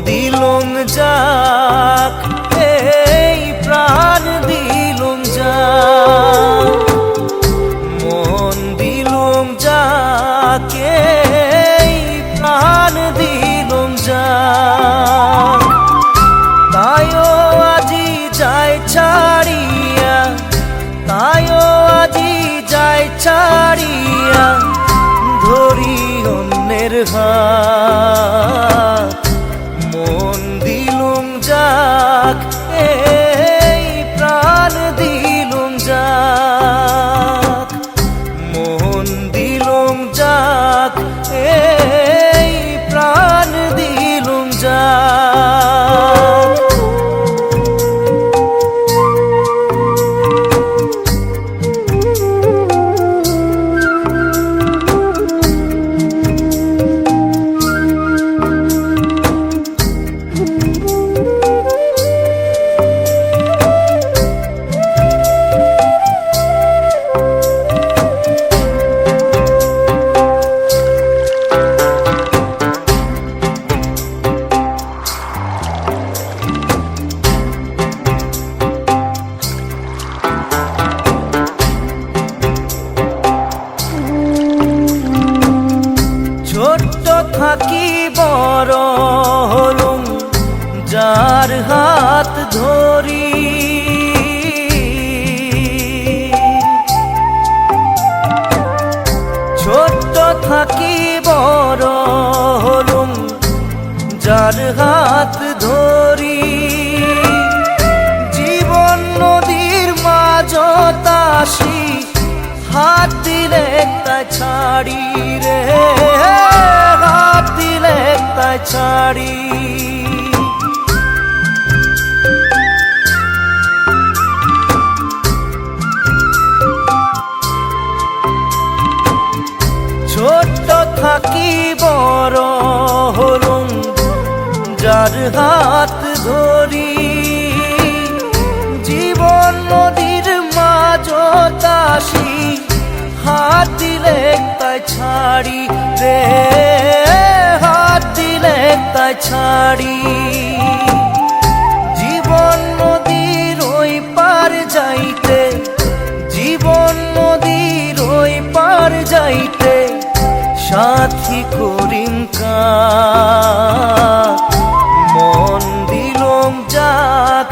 দিলুম যাক, এই প্রাণ দিলুম যাক, মন দিলুম যাক, এই প্রাণ দিলুম যাক। তাইও আজি যায় ছাড়িয়া, তাইও আজি যায় ছাড়িয়া, ধরি অন্যের হাত। মন দিলুম যাক, এই প্রাণ দিলুম যাক, মন দিলুম যাক, এই প্রাণ দিলুম যাক। ছোট্ট থাকি বড় হলুম যার হাত ধরি, ছোট্ট থাকি বড় হলুম যার হাত ধরি। জীবন নদীর মাঝত আসি, হাত দিলে তাই ছাড়ি রে, হাত দিলে তাই ছাড়ি। ছোট্ট থাকি বড় হলুম যার হাত ধরি। জীবন নদীর মাঝত আসি, হাত দিলে তাই ছাড়ি রে, হাত দিলে তাই ছাড়ি। জীবন নদীর ওই পার যাইতে, জীবন নদীর ওই পার যাইতে, সাথী করিম কাক। মন দিলুম যাক,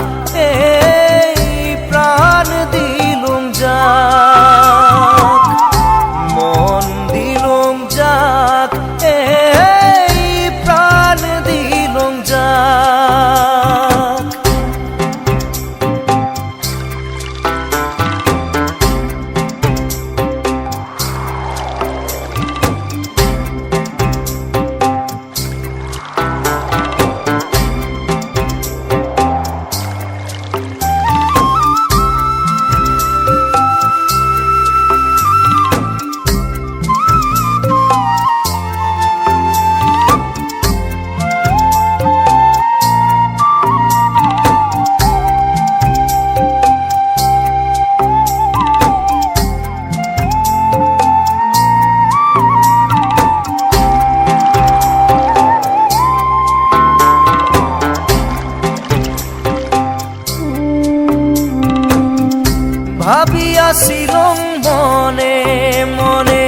এই প্রাণ দিলুম যাক, মন দিলুম যাক, এই প্রাণ দিলুম যাক। ভাবিয়াছিলুম মনে মনে,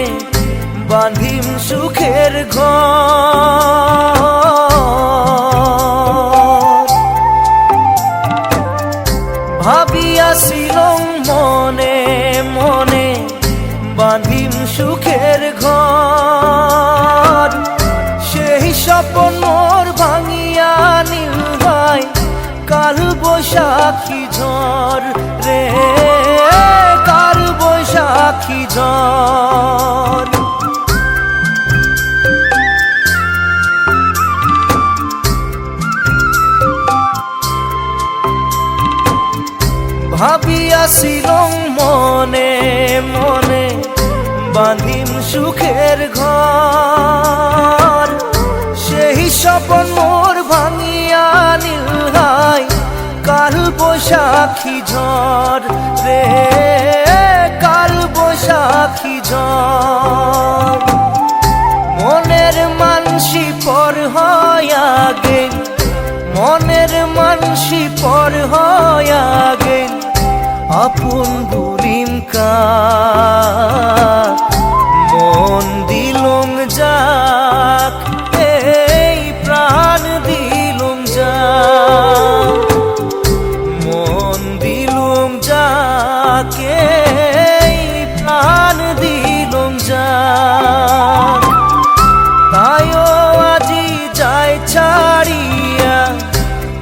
বাঁধিম সুখের ঘর। ভাবিয়াছিলুম মনে মনে, বাঁধিম সুখের ঘর। সেই স্বপ্ন মোর ভাঙিয়া নীল হয় কাল বৈশাখী ঝড় রে, কাল বৈশাখী ঝড়। ভাবিয়াছিলুম মনে মনে, বাঁধিম সুখের ঘর। সেই স্বপ্ন মোর ভাঙিয়া নীল হয় কাল বৈশাখী ঝড় রে, কাল বৈশাখী ঝড়। মনের মানসি পর হয় আগে, মনের মানসি পর হয় আগে আপন বলিম কার মন দিলুম যাক এই প্রাণ দিলুম যাক মন দিলুম যাক এই প্রাণ দিলুম যাক তাইও আজি যায় ছাড়িয়া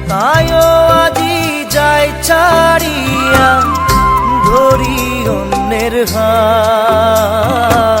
তাইও আজি যায় ছাড়িয়া ধরি অন্যের হাত